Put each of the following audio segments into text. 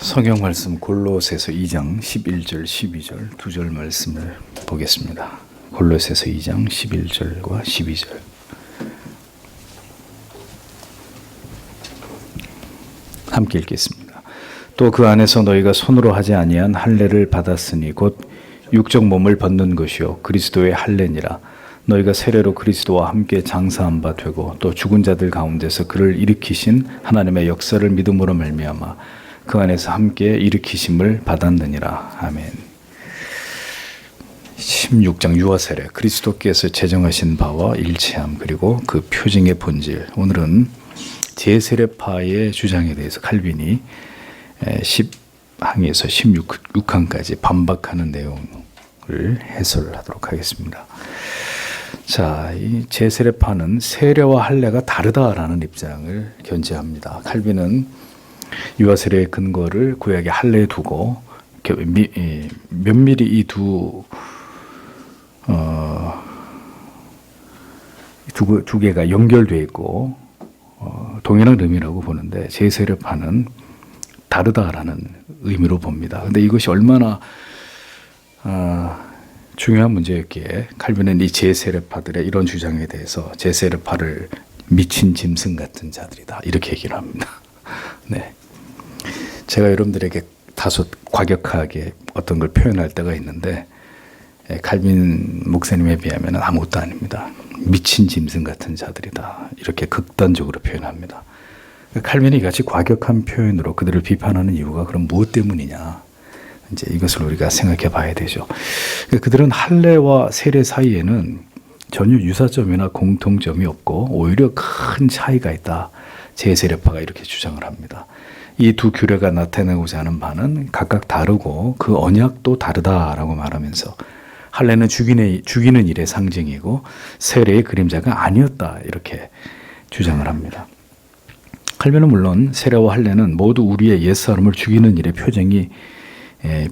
성경 말씀 골로새서 2장 11절 12절 두 절 말씀을 보겠습니다. 골로새서 2장 11절과 12절. 함께 읽겠습니다. 또 그 안에서 너희가 손으로 하지 아니한 할례를 받았으니 곧 육적 몸을 벗는 것이요 그리스도의 할례니라. 너희가 세례로 그리스도와 함께 장사한 바 되고 또 죽은 자들 가운데서 그를 일으키신 하나님의 역사를 믿음으로 말미암아 그 안에서 함께 일으키심을 받았느니라. 아멘. 16장 유아세례, 그리스도께서 제정하신 바와 일치함, 그리고 그 표징의 본질. 오늘은 제세례파의 주장에 대해서 칼빈이 10항에서 16항까지 반박하는 내용을 해설하도록 하겠습니다. 자, 이 제세례파는 세례와 할례가 다르다라는 입장을 견지합니다. 칼빈은 유아세례의 근거를 구약의 할례에 두고 면밀히 이 두 개가 연결되어 있고 동일한 의미라고 보는데 제세례파는 다르다라는 의미로 봅니다. 그런데 이것이 얼마나 중요한 문제였기에 칼빈은 이 제세례파들의 이런 주장에 대해서 제세례파를 미친 짐승 같은 자들이다 이렇게 얘기를 합니다. 네, 제가 여러분들에게 다소 과격하게 어떤 걸 표현할 때가 있는데 칼빈 목사님에 비하면 아무것도 아닙니다. 미친 짐승 같은 자들이다 이렇게 극단적으로 표현합니다. 칼빈이 같이 과격한 표현으로 그들을 비판하는 이유가 그럼 무엇 때문이냐, 이제 이것을 우리가 생각해 봐야 되죠. 그들은 할례와 세례 사이에는 전혀 유사점이나 공통점이 없고 오히려 큰 차이가 있다. 제세례파가 이렇게 주장을 합니다. 이 두 규례가 나타내고자 하는 바는 각각 다르고 그 언약도 다르다라고 말하면서 할례는 죽이는 일의 상징이고 세례의 그림자가 아니었다 이렇게 주장을 합니다. 칼빈은 물론 세례와 할례는 모두 우리의 옛사람을 죽이는 일의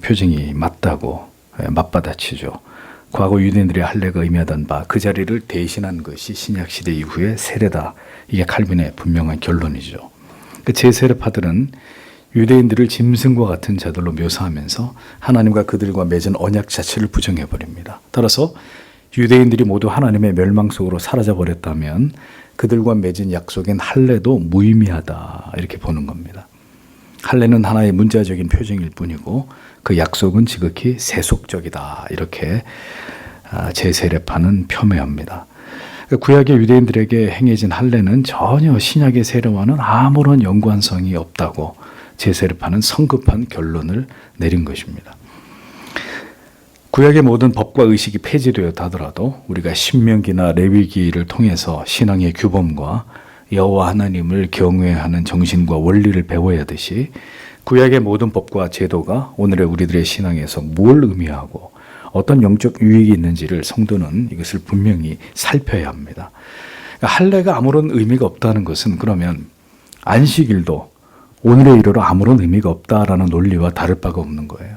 표징이 맞다고 맞받아치죠. 과거 유대인들의 할례가 의미하던 바 그 자리를 대신한 것이 신약시대 이후의 세례다. 이게 칼빈의 분명한 결론이죠. 제세례파들은 유대인들을 짐승과 같은 자들로 묘사하면서 하나님과 그들과 맺은 언약 자체를 부정해버립니다. 따라서 유대인들이 모두 하나님의 멸망 속으로 사라져버렸다면 그들과 맺은 약속인 할례도 무의미하다 이렇게 보는 겁니다. 할례는 하나의 문자적인 표징일 뿐이고 그 약속은 지극히 세속적이다 이렇게 제세례파는 폄훼합니다. 구약의 유대인들에게 행해진 할례는 전혀 신약의 세례와는 아무런 연관성이 없다고 제세례파는 성급한 결론을 내린 것입니다. 구약의 모든 법과 의식이 폐지되었다 하더라도 우리가 신명기나 레위기를 통해서 신앙의 규범과 여호와 하나님을 경외하는 정신과 원리를 배워야 하듯이 구약의 모든 법과 제도가 오늘의 우리들의 신앙에서 뭘 의미하고 어떤 영적 유익이 있는지를 성도는 이것을 분명히 살펴야 합니다. 할례가 아무런 의미가 없다는 것은 그러면 안식일도 오늘의 일으로 아무런 의미가 없다라는 논리와 다를 바가 없는 거예요.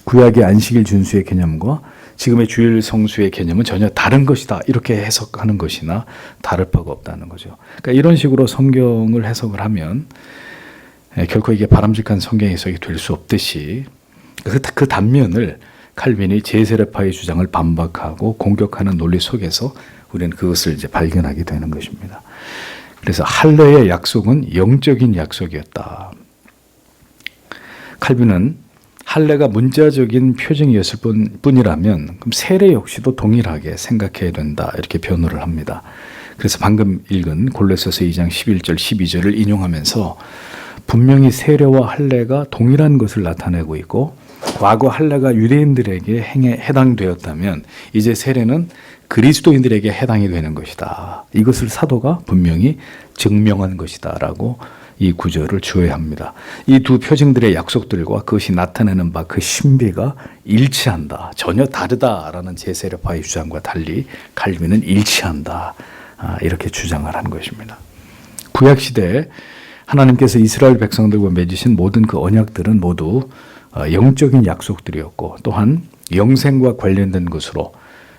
구약의 안식일 준수의 개념과 지금의 주일 성수의 개념은 전혀 다른 것이다 이렇게 해석하는 것이나 다를 바가 없다는 거죠. 그러니까 이런 식으로 성경을 해석을 하면 결코 이게 바람직한 성경 해석이 될 수 없듯이 그 단면을 칼빈이 제세례파의 주장을 반박하고 공격하는 논리 속에서 우리는 그것을 이제 발견하게 되는 것입니다. 그래서 할례의 약속은 영적인 약속이었다. 칼빈은 할례가 문자적인 표징이었을 뿐이라면 그럼 세례 역시도 동일하게 생각해야 된다 이렇게 변호를 합니다. 그래서 방금 읽은 골로새서 2장 11절 12절을 인용하면서 분명히 세례와 할례가 동일한 것을 나타내고 있고 과거 할례가 유대인들에게 해당되었다면 이제 세례는 그리스도인들에게 해당이 되는 것이다. 이것을 사도가 분명히 증명한 것이다 라고 이 구절을 주어합니다. 이 두 표징들의 약속들과 그것이 나타내는 바 그 신비가 일치한다. 전혀 다르다라는 제세례파의 주장과 달리 칼빈은 일치한다. 이렇게 주장을 한 것입니다. 구약시대에 하나님께서 이스라엘 백성들과 맺으신 모든 그 언약들은 모두 영적인 약속들이었고 또한 영생과 관련된 것으로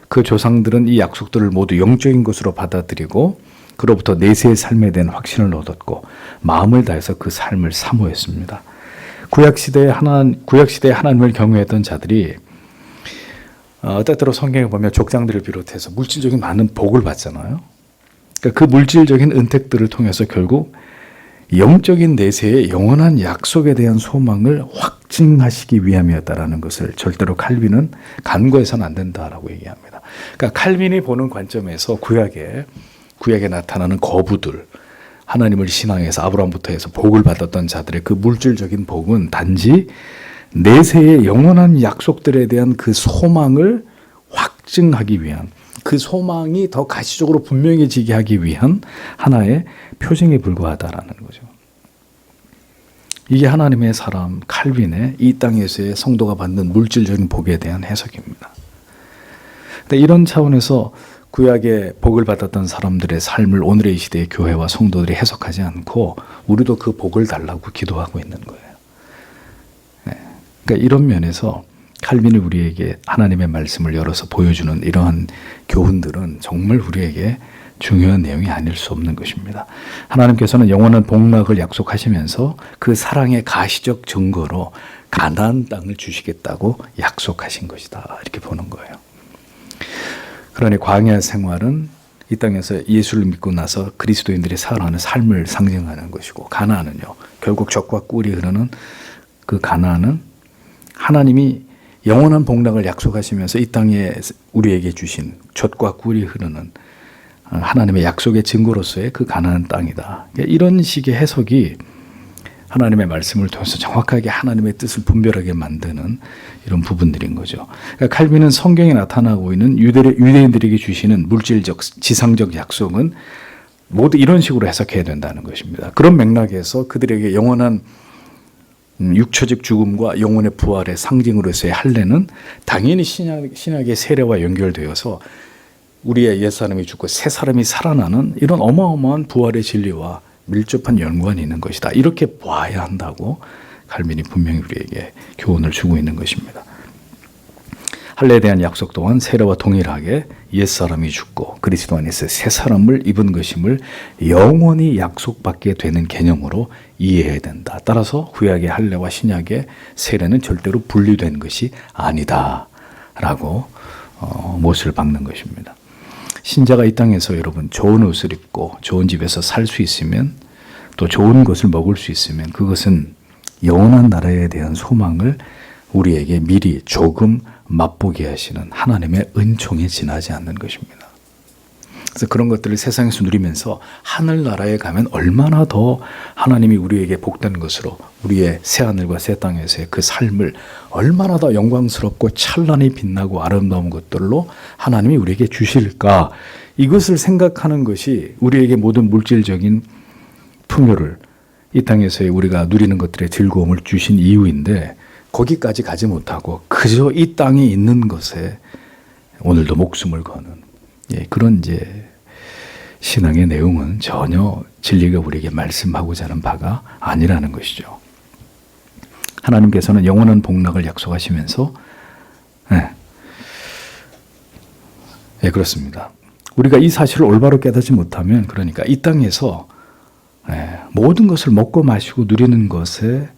그 조상들은 이 약속들을 모두 영적인 것으로 받아들이고 그로부터 내세의 삶에 대한 확신을 얻었고 마음을 다해서 그 삶을 사모했습니다. 구약 시대에 하나님을 경외했던 자들이 때때로 성경에 보면 족장들을 비롯해서 물질적인 많은 복을 받잖아요. 그러니까 그 물질적인 은택들을 통해서 결국 영적인 내세의 영원한 약속에 대한 소망을 확증하시기 위함이었다라는 것을 절대로 칼빈은 간과해서는 안 된다라고 얘기합니다. 그러니까 칼빈이 보는 관점에서 구약에 나타나는 거부들, 하나님을 신앙해서 아브라함부터 해서 복을 받았던 자들의 그 물질적인 복은 단지 내세의 영원한 약속들에 대한 그 소망을 확증하기 위한, 그 소망이 더 가시적으로 분명해지게 하기 위한 하나의 표징에 불과하다라는 거죠. 이게 하나님의 사람 칼빈의 이 땅에서의 성도가 받는 물질적인 복에 대한 해석입니다. 근데 이런 차원에서 구약의 복을 받았던 사람들의 삶을 오늘의 이 시대의 교회와 성도들이 해석하지 않고 우리도 그 복을 달라고 기도하고 있는 거예요. 그러니까 이런 면에서 칼빈이 우리에게 하나님의 말씀을 열어서 보여주는 이러한 교훈들은 정말 우리에게 중요한 내용이 아닐 수 없는 것입니다. 하나님께서는 영원한 복락을 약속하시면서 그 사랑의 가시적 증거로 가나안 땅을 주시겠다고 약속하신 것이다. 이렇게 보는 거예요. 그러니 광야 생활은 이 땅에서 예수를 믿고 나서 그리스도인들이 살아가는 삶을 상징하는 것이고, 가나안은요, 결국 젖과 꿀이 흐르는 그 가나안은 하나님이 영원한 복락을 약속하시면서 이 땅에 우리에게 주신 젖과 꿀이 흐르는 하나님의 약속의 증거로서의 그 가나안 땅이다. 이런 식의 해석이 하나님의 말씀을 통해서 정확하게 하나님의 뜻을 분별하게 만드는 이런 부분들인 거죠. 그러니까 칼빈은 성경에 나타나고 있는 유대인들에게 주시는 물질적, 지상적 약속은 모두 이런 식으로 해석해야 된다는 것입니다. 그런 맥락에서 그들에게 영원한 육처적 죽음과 영혼의 부활의 상징으로서의 할례는 당연히 신약의 세례와 연결되어서 우리의 옛사람이 죽고 새 사람이 살아나는 이런 어마어마한 부활의 진리와 밀접한 연관이 있는 것이다. 이렇게 봐야 한다고 칼빈이 분명히 우리에게 교훈을 주고 있는 것입니다. 할례에 대한 약속 또한 세례와 동일하게 옛사람이 죽고 그리스도 안에서 새 사람을 입은 것임을 영원히 약속받게 되는 개념으로 이해해야 된다. 따라서 구약의 할례와 신약의 세례는 절대로 분리된 것이 아니다라고 못을 박는 것입니다. 신자가 이 땅에서 여러분 좋은 옷을 입고 좋은 집에서 살 수 있으면, 또 좋은 것을 먹을 수 있으면 그것은 영원한 나라에 대한 소망을 우리에게 미리 조금 맛보게 하시는 하나님의 은총에 지나지 않는 것입니다. 그래서 그런 것들을 세상에서 누리면서 하늘나라에 가면 얼마나 더 하나님이 우리에게 복된 것으로 우리의 새하늘과 새 땅에서의 그 삶을 얼마나 더 영광스럽고 찬란히 빛나고 아름다운 것들로 하나님이 우리에게 주실까, 이것을 생각하는 것이 우리에게 모든 물질적인 풍요를, 이 땅에서의 우리가 누리는 것들의 즐거움을 주신 이유인데, 거기까지 가지 못하고 그저 이 땅에 있는 것에 오늘도 목숨을 거는 그런 이제 신앙의 내용은 전혀 진리가 우리에게 말씀하고자 하는 바가 아니라는 것이죠. 하나님께서는 영원한 복락을 약속하시면서 그렇습니다. 우리가 이 사실을 올바로 깨닫지 못하면, 그러니까 이 땅에서 모든 것을 먹고 마시고 누리는 것에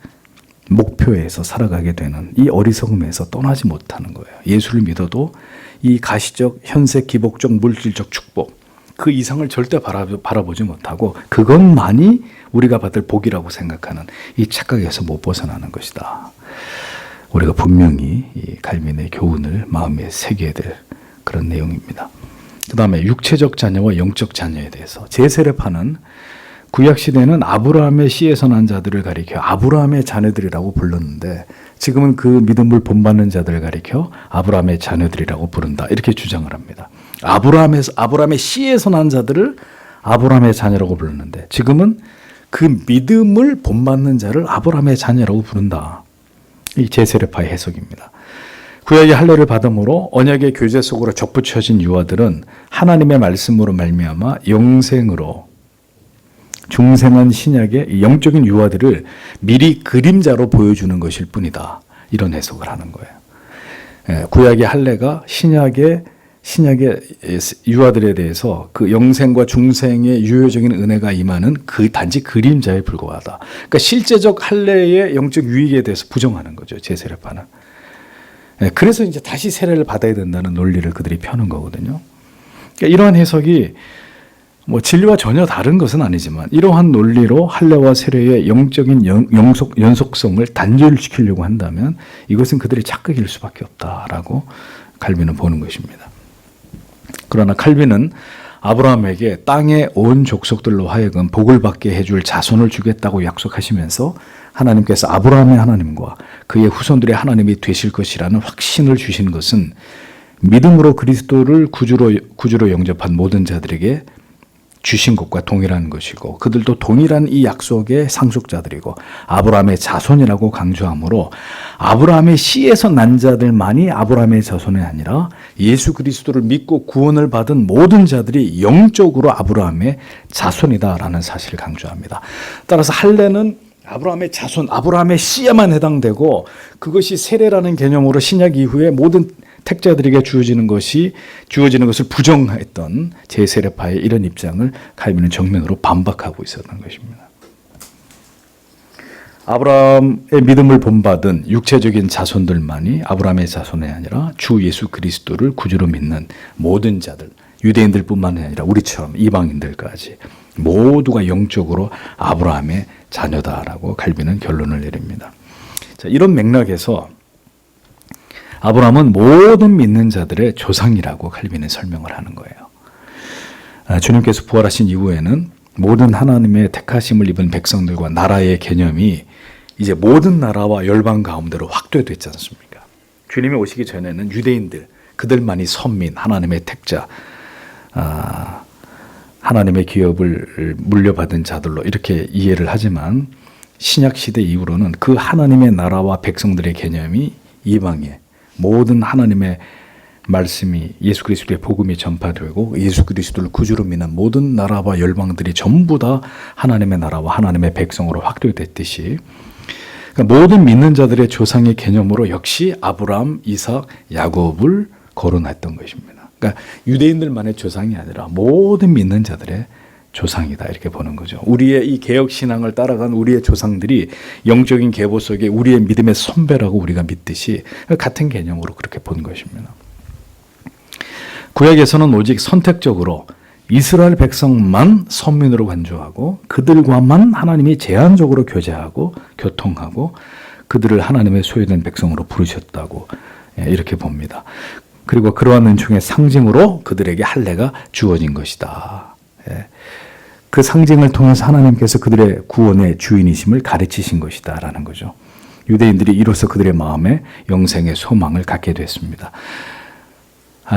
목표에서 살아가게 되는 이 어리석음에서 떠나지 못하는 거예요. 예수를 믿어도 이 가시적, 현세, 기복적, 물질적 축복, 그 이상을 절대 바라보지 못하고 그것만이 우리가 받을 복이라고 생각하는 이 착각에서 못 벗어나는 것이다. 우리가 분명히 이 칼빈의 교훈을 마음에 새겨야 될 그런 내용입니다. 그 다음에 육체적 자녀와 영적 자녀에 대해서, 제세례파는 구약시대는 아브라함의 씨에서 난 자들을 가리켜 아브라함의 자녀들이라고 불렀는데, 지금은 그 믿음을 본받는 자들을 가리켜 아브라함의 자녀들이라고 부른다, 이렇게 주장을 합니다. 아브라함의 씨에서 난 자들을 아브라함의 자녀라고 불렀는데, 지금은 그 믿음을 본받는 자를 아브라함의 자녀라고 부른다. 이 제세례파의 해석입니다. 구약의 할례를 받음으로 언약의 교제 속으로 접붙여진 유아들은 하나님의 말씀으로 말미암아 영생으로 중생한 신약의 영적인 유아들을 미리 그림자로 보여주는 것일 뿐이다. 이런 해석을 하는 거예요. 구약의 할례가 신약의 신약의 유아들에 대해서 그 영생과 중생의 유효적인 은혜가 임하는 그 단지 그림자에 불과하다. 그러니까 실제적 할례의 영적 유익에 대해서 부정하는 거죠. 제세례파는. 그래서 이제 다시 세례를 받아야 된다는 논리를 그들이 펴는 거거든요. 그러니까 이러한 해석이 뭐 진리와 전혀 다른 것은 아니지만 이러한 논리로 할례와 세례의 영적인 연속성을 단절시키려고 한다면 이것은 그들의 착각일 수밖에 없다라고 칼빈은 보는 것입니다. 그러나 칼빈은 아브라함에게 땅의 온 족속들로 하여금 복을 받게 해줄 자손을 주겠다고 약속하시면서 하나님께서 아브라함의 하나님과 그의 후손들의 하나님이 되실 것이라는 확신을 주신 것은 믿음으로 그리스도를 구주로 영접한 모든 자들에게 주신 것과 동일한 것이고 그들도 동일한 이 약속의 상속자들이고 아브라함의 자손이라고 강조하므로 아브라함의 씨에서 난 자들만이 아브라함의 자손이 아니라 예수 그리스도를 믿고 구원을 받은 모든 자들이 영적으로 아브라함의 자손이다라는 사실을 강조합니다. 따라서 할례는 아브라함의 자손, 아브라함의 씨에만 해당되고 그것이 세례라는 개념으로 신약 이후에 모든 택자들에게 주어지는 것을 부정했던 제세례파의 이런 입장을 칼빈은 정면으로 반박하고 있었던 것입니다. 아브라함의 믿음을 본받은 육체적인 자손들만이 아브라함의 자손이 아니라 주 예수 그리스도를 구주로 믿는 모든 자들, 유대인들뿐만 아니라 우리처럼 이방인들까지 모두가 영적으로 아브라함의 자녀다라고 칼빈은 결론을 내립니다. 자, 이런 맥락에서 아브라함은 모든 믿는 자들의 조상이라고 칼빈은 설명을 하는 거예요. 주님께서 부활하신 이후에는 모든 하나님의 택하심을 입은 백성들과 나라의 개념이 이제 모든 나라와 열방 가운데로 확대됐지 않습니까? 주님이 오시기 전에는 유대인들, 그들만이 선민, 하나님의 택자, 하나님의 기업을 물려받은 자들로 이렇게 이해를 하지만 신약 시대 이후로는 그 하나님의 나라와 백성들의 개념이 이방에 모든 하나님의 말씀이 예수 그리스도의 복음이 전파되고 예수 그리스도를 구주로 믿는 모든 나라와 열방들이 전부 다 하나님의 나라와 하나님의 백성으로 확대됐듯이 그러니까 모든 믿는 자들의 조상의 개념으로 역시 아브라함, 이삭, 야곱을 거론했던 것입니다. 그러니까 유대인들만의 조상이 아니라 모든 믿는 자들의 조상이다 이렇게 보는 거죠. 우리의 이 개혁 신앙을 따라간 우리의 조상들이 영적인 계보 속에 우리의 믿음의 선배라고 우리가 믿듯이 같은 개념으로 그렇게 본 것입니다. 구약에서는 오직 선택적으로 이스라엘 백성만 선민으로 간주하고 그들과만 하나님이 제한적으로 교제하고 교통하고 그들을 하나님의 소유된 백성으로 부르셨다고 이렇게 봅니다. 그리고 그러한 은총의 상징으로 그들에게 할례가 주어진 것이다. 그 상징을 통해서 하나님께서 그들의 구원의 주인이심을 가르치신 것이다 라는 거죠. 유대인들이 이로써 그들의 마음에 영생의 소망을 갖게 됐습니다.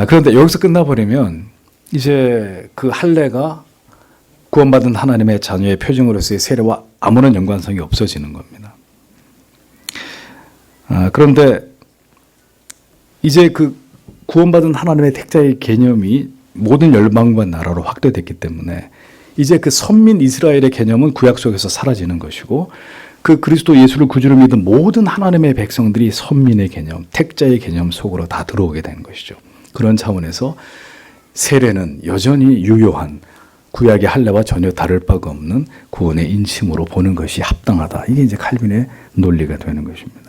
그런데 여기서 끝나버리면 이제 그 할례가 구원받은 하나님의 자녀의 표징으로서의 세례와 아무런 연관성이 없어지는 겁니다. 그런데 이제 그 구원받은 하나님의 택자의 개념이 모든 열방과 나라로 확대됐기 때문에 이제 그 선민 이스라엘의 개념은 구약 속에서 사라지는 것이고 그 그리스도 예수를 구주로 믿은 모든 하나님의 백성들이 선민의 개념, 택자의 개념 속으로 다 들어오게 된 것이죠. 그런 차원에서 세례는 여전히 유효한 구약의 할례와 전혀 다를 바가 없는 구원의 인침으로 보는 것이 합당하다. 이게 이제 칼빈의 논리가 되는 것입니다.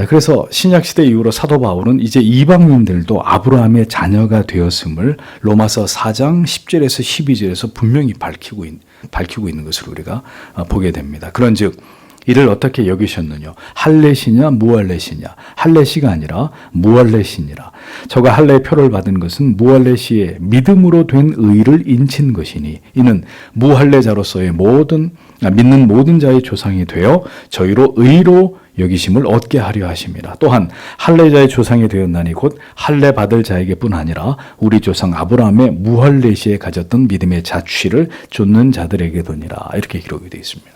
그래서 신약시대 이후로 사도 바울은 이제 이방인들도 아브라함의 자녀가 되었음을 로마서 4장 10절에서 12절에서 분명히 밝히고 있는 것을 우리가 보게 됩니다. 그런즉 이를 어떻게 여기셨느냐? 할례시냐 무할례시냐? 할례시가 아니라 무할례시니라. 저가 할례의 표를 받은 것은 무할례시의 믿음으로 된 의를 인친 것이니 이는 무할례자로서의 믿는 모든 자의 조상이 되어 저희로 의로 여기심을 얻게 하려 하심이라. 또한 할례자의 조상이 되었나니 곧 할례 받을 자에게뿐 아니라 우리 조상 아브라함의 무할례시에 가졌던 믿음의 자취를 좇는 자들에게도니라. 이렇게 기록이 되어 있습니다.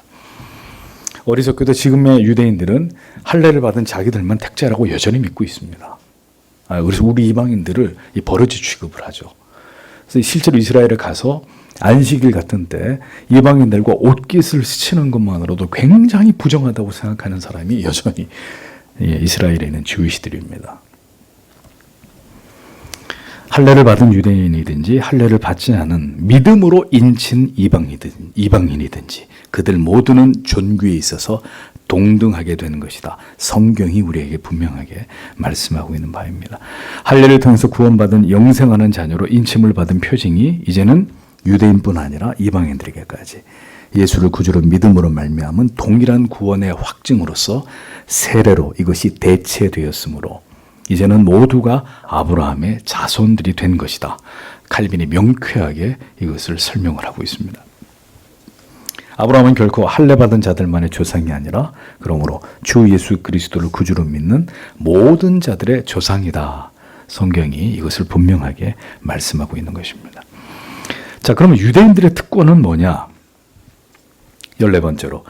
어리석게도 지금의 유대인들은 할례를 받은 자기들만 택자라고 여전히 믿고 있습니다. 그래서 우리 이방인들을 버러지 취급을 하죠. 그래서 실제로 이스라엘에 가서 안식일 같은 때 이방인들과 옷깃을 스치는 것만으로도 굉장히 부정하다고 생각하는 사람이 여전히 이스라엘에 있는 주이시들입니다. 할례를 받은 유대인이든지 할례를 받지 않은 믿음으로 인친 이방인이든지 그들 모두는 존귀에 있어서 동등하게 되는 것이다. 성경이 우리에게 분명하게 말씀하고 있는 바입니다. 할례를 통해서 구원받은 영생하는 자녀로 인침을 받은 표징이 이제는 유대인뿐 아니라 이방인들에게까지 예수를 구주로 믿음으로 말미암은 동일한 구원의 확증으로서 세례로 이것이 대체되었으므로 이제는 모두가 아브라함의 자손들이 된 것이다. 칼빈이 명쾌하게 이것을 설명을 하고 있습니다. 아브라함은 결코 할례받은 자들만의 조상이 아니라 그러므로 주 예수 그리스도를 구주로 믿는 모든 자들의 조상이다. 성경이 이것을 분명하게 말씀하고 있는 것입니다. 자, 그러면 유대인들의 특권은 뭐냐? 14번째로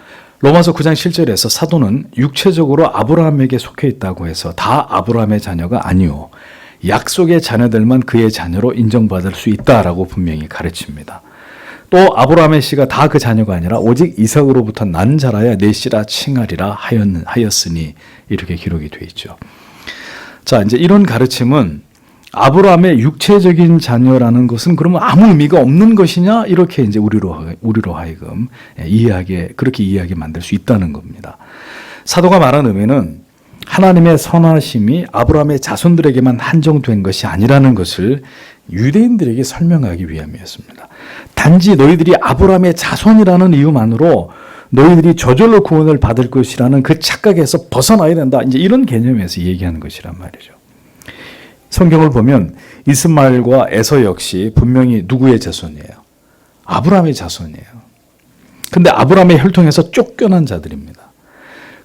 로마서 9장 7절에서 사도는 육체적으로 아브라함에게 속해 있다고 해서 다 아브라함의 자녀가 아니오. 약속의 자녀들만 그의 자녀로 인정받을 수 있다라고 분명히 가르칩니다. 또 아브라함의 씨가 다 그 자녀가 아니라 오직 이삭으로부터 난 자라야 내 씨라 칭하리라 하였으니 이렇게 기록이 되어 있죠. 자, 이제 이런 가르침은 아브라함의 육체적인 자녀라는 것은 그러면 아무 의미가 없는 것이냐? 이렇게 이제 우리로 하여금 그렇게 이해하게 만들 수 있다는 겁니다. 사도가 말한 의미는 하나님의 선하심이 아브라함의 자손들에게만 한정된 것이 아니라는 것을 유대인들에게 설명하기 위함이었습니다. 단지 너희들이 아브라함의 자손이라는 이유만으로 너희들이 저절로 구원을 받을 것이라는 그 착각에서 벗어나야 된다. 이제 이런 개념에서 얘기하는 것이란 말이죠. 성경을 보면 이스마엘과 에서 역시 분명히 누구의 자손이에요? 아브라함의 자손이에요. 근데 아브라함의 혈통에서 쫓겨난 자들입니다.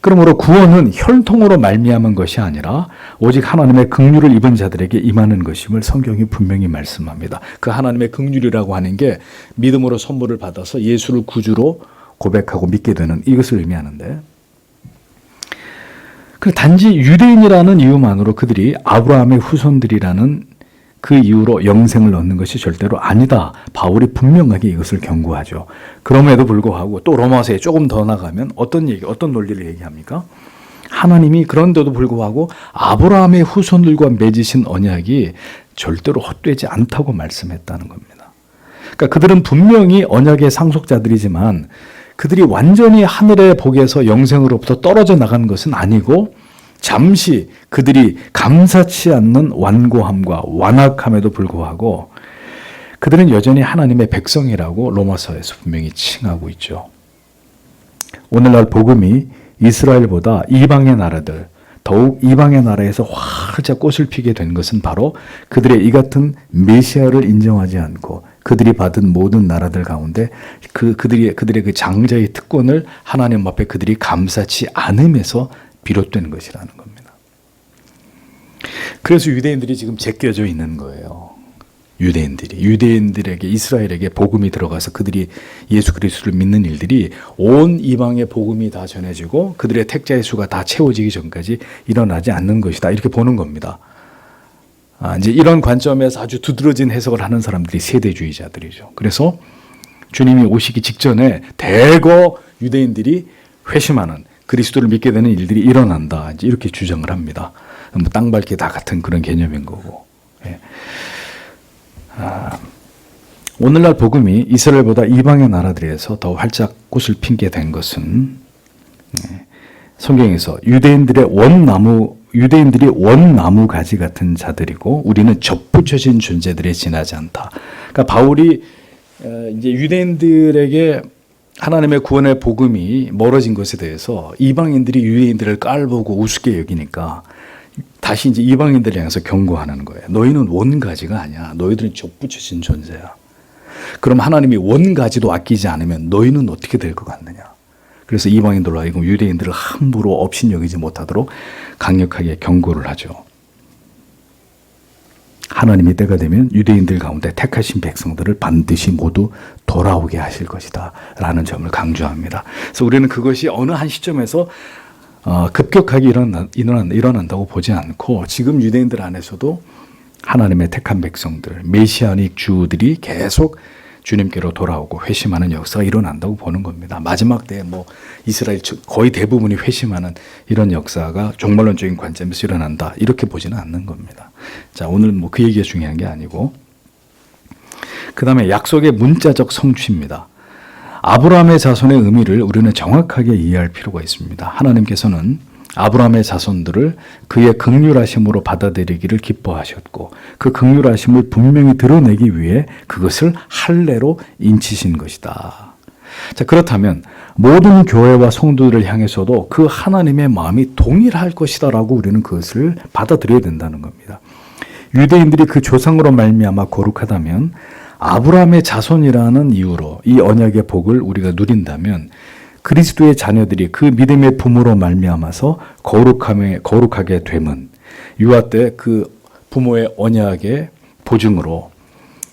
그러므로 구원은 혈통으로 말미암은 것이 아니라 오직 하나님의 긍휼을 입은 자들에게 임하는 것임을 성경이 분명히 말씀합니다. 그 하나님의 긍휼이라고 하는 게 믿음으로 선물을 받아서 예수를 구주로 고백하고 믿게 되는 이것을 의미하는데, 단지 유대인이라는 이유만으로 그들이 아브라함의 후손들이라는 그 이유로 영생을 얻는 것이 절대로 아니다. 바울이 분명하게 이것을 경고하죠. 그럼에도 불구하고 또 로마서에 조금 더 나가면 어떤 논리를 얘기합니까? 하나님이 그런데도 불구하고 아브라함의 후손들과 맺으신 언약이 절대로 헛되지 않다고 말씀했다는 겁니다. 그러니까 그들은 분명히 언약의 상속자들이지만 그들이 완전히 하늘의 복에서 영생으로부터 떨어져 나간 것은 아니고 잠시 그들이 감사치 않는 완고함과 완악함에도 불구하고 그들은 여전히 하나님의 백성이라고 로마서에서 분명히 칭하고 있죠. 오늘날 복음이 이스라엘보다 이방의 나라들, 더욱 이방의 나라에서 활짝 꽃을 피게 된 것은 바로 그들의 이 같은 메시아를 인정하지 않고 그들이 받은 모든 나라들 가운데 그들의 그 장자의 특권을 하나님 앞에 그들이 감사치 않음에서 비롯된 것이라는 겁니다. 그래서 유대인들이 지금 제껴져 있는 거예요. 유대인들에게 이스라엘에게 복음이 들어가서 그들이 예수 그리스도를 믿는 일들이 온 이방의 복음이 다 전해지고 그들의 택자의 수가 다 채워지기 전까지 일어나지 않는 것이다. 이렇게 보는 겁니다. 이제 이런 관점에서 아주 두드러진 해석을 하는 사람들이 세대주의자들이죠. 그래서 주님이 오시기 직전에 대거 유대인들이 회심하는 그리스도를 믿게 되는 일들이 일어난다. 이제 이렇게 주장을 합니다. 땅 밟기 다 같은 그런 개념인 거고. 예. 오늘날 복음이 이스라엘보다 이방의 나라들에서 더 활짝 꽃을 피게 된 것은 성경에서 유대인들이 원나무 가지 같은 자들이고 우리는 접붙여진 존재들에 지나지 않다. 그러니까 바울이 이제 유대인들에게 하나님의 구원의 복음이 멀어진 것에 대해서 이방인들이 유대인들을 깔보고 우습게 여기니까 다시 이제 이방인들을 향해서 경고하는 거예요. 너희는 원가지가 아니야. 너희들은 접붙여진 존재야. 그럼 하나님이 원가지도 아끼지 않으면 너희는 어떻게 될 것 같느냐. 그래서 이방인들로 하여금 유대인들을 함부로 업신여기지 못하도록 강력하게 경고를 하죠. 하나님이 때가 되면 유대인들 가운데 택하신 백성들을 반드시 모두 돌아오게 하실 것이다 라는 점을 강조합니다. 그래서 우리는 그것이 어느 한 시점에서 급격하게 일어난다고 보지 않고 지금 유대인들 안에서도 하나님의 택한 백성들, 메시아닉 주들이 계속 주님께로 돌아오고 회심하는 역사가 일어난다고 보는 겁니다. 마지막 때에 뭐 이스라엘 거의 대부분이 회심하는 이런 역사가 종말론적인 관점에서 일어난다 이렇게 보지는 않는 겁니다. 자, 오늘 뭐 그 얘기가 중요한 게 아니고, 그 다음에 약속의 문자적 성취입니다. 아브라함의 자손의 의미를 우리는 정확하게 이해할 필요가 있습니다. 하나님께서는 아브라함의 자손들을 그의 긍휼하심으로 받아들이기를 기뻐하셨고, 그 긍휼하심을 분명히 드러내기 위해 그것을 할례로 인치신 것이다. 자, 그렇다면 모든 교회와 성도들을 향해서도 그 하나님의 마음이 동일할 것이다라고 우리는 그것을 받아들여야 된다는 겁니다. 유대인들이 그 조상으로 말미암아 거룩하다면, 아브라함의 자손이라는 이유로 이 언약의 복을 우리가 누린다면, 그리스도의 자녀들이 그 믿음의 부모로 말미암아서 거룩하게 됨은 유아 때 그 부모의 언약의 보증으로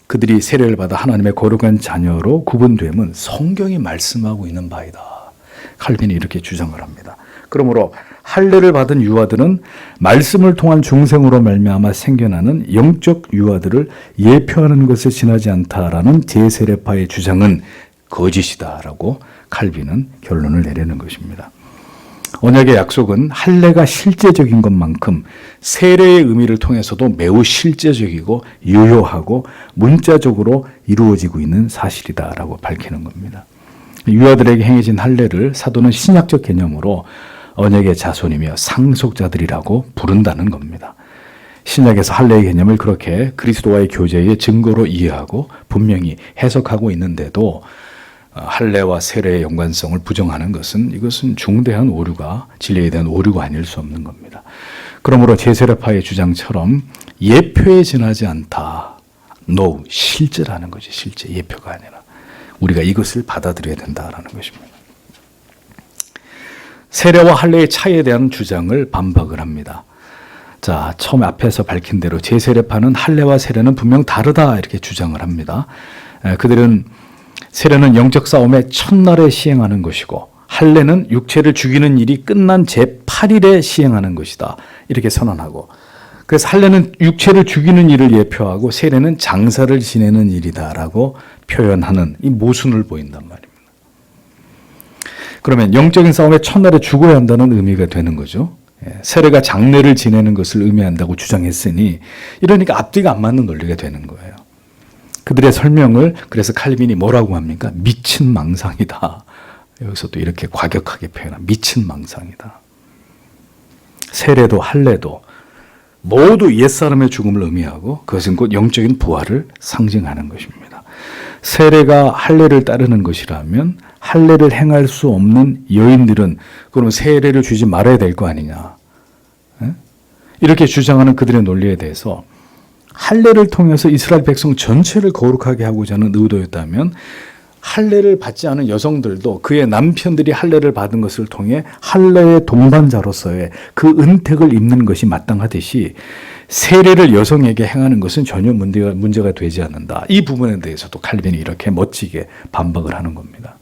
그들이 세례를 받아 하나님의 거룩한 자녀로 구분됨은 성경이 말씀하고 있는 바이다. 칼빈이 이렇게 주장을 합니다. 그러므로 할례를 받은 유아들은 말씀을 통한 중생으로 말미암아 생겨나는 영적 유아들을 예표하는 것을 지나지 않다라는 제세례파의 주장은 거짓이다라고 칼빈은 결론을 내리는 것입니다. 언약의 약속은 할례가 실제적인 것만큼 세례의 의미를 통해서도 매우 실제적이고 유효하고 문자적으로 이루어지고 있는 사실이다라고 밝히는 겁니다. 유아들에게 행해진 할례를 사도는 신약적 개념으로 언약의 자손이며 상속자들이라고 부른다는 겁니다. 신약에서 할례의 개념을 그렇게 그리스도와의 교제의 증거로 이해하고 분명히 해석하고 있는데도 할례와 세례의 연관성을 부정하는 이것은 중대한 오류가, 진리에 대한 오류가 아닐 수 없는 겁니다. 그러므로 제세례파의 주장처럼 예표에 지나지 않다. No, 실제라는 거지. 실제, 예표가 아니라. 우리가 이것을 받아들여야 된다라는 것입니다. 세례와 할례의 차이에 대한 주장을 반박을 합니다. 자, 처음 앞에서 밝힌 대로 제세례파는 할례와 세례는 분명 다르다 이렇게 주장을 합니다. 그들은 세례는 영적 싸움의 첫날에 시행하는 것이고, 할례는 육체를 죽이는 일이 끝난 제8일에 시행하는 것이다 이렇게 선언하고, 그래서 할례는 육체를 죽이는 일을 예표하고 세례는 장사를 지내는 일이다라고 표현하는 이 모순을 보인단 말입니다. 그러면 영적인 싸움의 첫날에 죽어야 한다는 의미가 되는 거죠. 세례가 장례를 지내는 것을 의미한다고 주장했으니, 이러니까 앞뒤가 안 맞는 논리가 되는 거예요. 그들의 설명을 그래서 칼빈이 뭐라고 합니까? 미친 망상이다. 여기서 또 이렇게 과격하게 표현한 미친 망상이다. 세례도 할례도 모두 옛사람의 죽음을 의미하고 그것은 곧 영적인 부활을 상징하는 것입니다. 세례가 할례를 따르는 것이라면 할례를 행할 수 없는 여인들은 그럼 세례를 주지 말아야 될 거 아니냐. 이렇게 주장하는 그들의 논리에 대해서 할례를 통해서 이스라엘 백성 전체를 거룩하게 하고자 하는 의도였다면, 할례를 받지 않은 여성들도 그의 남편들이 할례를 받은 것을 통해 할례의 동반자로서의 그 은택을 입는 것이 마땅하듯이 세례를 여성에게 행하는 것은 전혀 문제가 되지 않는다. 이 부분에 대해서도 칼빈이 이렇게 멋지게 반박을 하는 겁니다.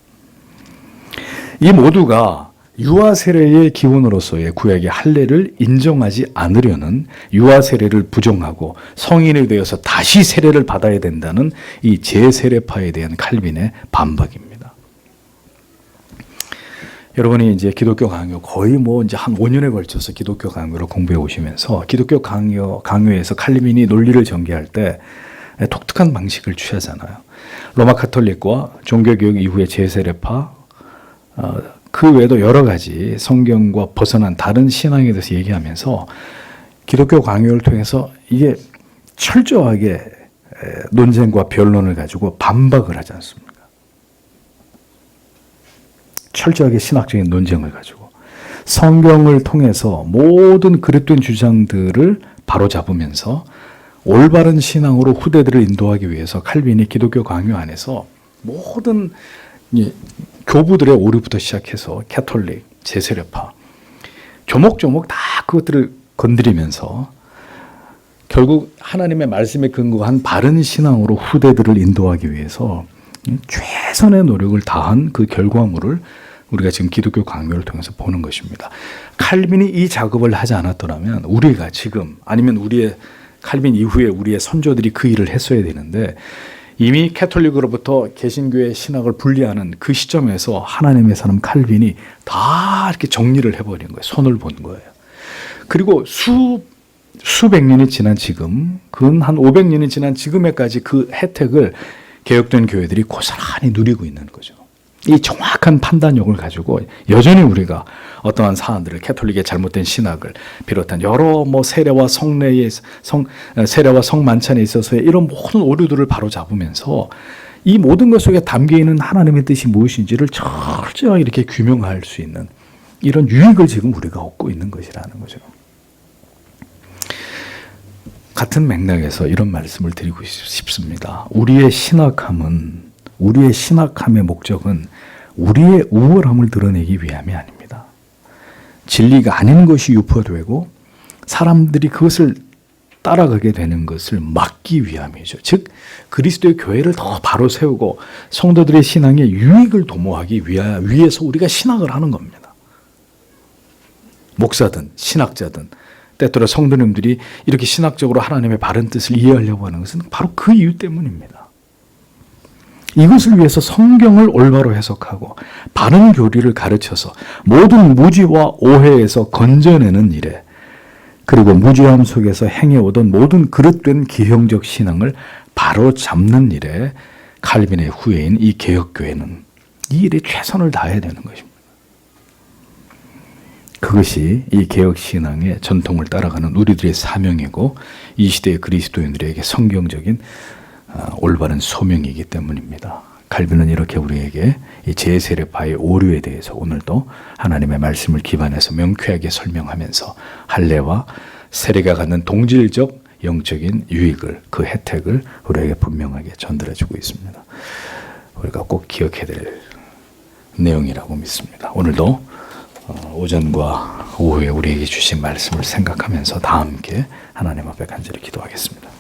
이 모두가 유아 세례의 기원으로서의 구약의 할례를 인정하지 않으려는, 유아 세례를 부정하고 성인이 되어서 다시 세례를 받아야 된다는 이 제세례파에 대한 칼빈의 반박입니다. 여러분이 이제 기독교 강요 거의 이제 한 5년에 걸쳐서 기독교 강요를 공부해 오시면서 기독교 강요에서 칼빈이 논리를 전개할 때 독특한 방식을 취하잖아요. 로마 카톨릭과 종교개혁 이후의 제세례파, 그 외에도 여러 가지 성경과 벗어난 다른 신앙에 대해서 얘기하면서 기독교 강요를 통해서 이게 철저하게 논쟁과 변론을 가지고 반박을 하지 않습니까? 철저하게 신학적인 논쟁을 가지고 성경을 통해서 모든 그릇된 주장들을 바로잡으면서 올바른 신앙으로 후대들을 인도하기 위해서 칼빈이 기독교 강요 안에서 모든 교부들의 오류부터 시작해서 캐톨릭, 제세례파, 조목조목 다 그것들을 건드리면서 결국 하나님의 말씀에 근거한 바른 신앙으로 후대들을 인도하기 위해서 최선의 노력을 다한 그 결과물을 우리가 지금 기독교 강요를 통해서 보는 것입니다. 칼빈이 이 작업을 하지 않았더라면 우리가 지금, 아니면 칼빈 이후에 우리의 선조들이 그 일을 했어야 되는데, 이미 캐톨릭으로부터 개신교의 신학을 분리하는 그 시점에서 하나님의 사람 칼빈이 다 이렇게 정리를 해버린 거예요. 손을 본 거예요. 그리고 수백 년이 지난 지금, 근 한 500년이 지난 지금에까지 그 혜택을 개혁된 교회들이 고스란히 누리고 있는 거죠. 이 정확한 판단력을 가지고 여전히 우리가 어떠한 사안들을 캐톨릭의 잘못된 신학을 비롯한 여러 세례와 세례와 성만찬에 있어서의 이런 모든 오류들을 바로잡으면서 이 모든 것 속에 담겨 있는 하나님의 뜻이 무엇인지를 철저하게 이렇게 규명할 수 있는 이런 유익을 지금 우리가 얻고 있는 것이라는 거죠. 같은 맥락에서 이런 말씀을 드리고 싶습니다. 우리의 신학함의 목적은 우리의 우월함을 드러내기 위함이 아닙니다. 진리가 아닌 것이 유포되고 사람들이 그것을 따라가게 되는 것을 막기 위함이죠. 즉 그리스도의 교회를 더 바로 세우고 성도들의 신앙에 유익을 도모하기 위해서 우리가 신학을 하는 겁니다. 목사든 신학자든 때때로 성도님들이 이렇게 신학적으로 하나님의 바른 뜻을 이해하려고 하는 것은 바로 그 이유 때문입니다. 이것을 위해서 성경을 올바로 해석하고 바른 교리를 가르쳐서 모든 무지와 오해에서 건져내는 일에, 그리고 무지함 속에서 행해오던 모든 그릇된 기형적 신앙을 바로 잡는 일에 칼빈의 후예인 이 개혁교회는 이 일에 최선을 다해야 되는 것입니다. 그것이 이 개혁신앙의 전통을 따라가는 우리들의 사명이고 이 시대의 그리스도인들에게 성경적인 올바른 소명이기 때문입니다. 칼빈은 이렇게 우리에게 이 제세례파의 오류에 대해서 오늘도 하나님의 말씀을 기반해서 명쾌하게 설명하면서 할례와 세례가 갖는 동질적 영적인 유익을, 그 혜택을 우리에게 분명하게 전달해주고 있습니다. 우리가 꼭 기억해야 될 내용이라고 믿습니다. 오늘도 오전과 오후에 우리에게 주신 말씀을 생각하면서 다 함께 하나님 앞에 간절히 기도하겠습니다.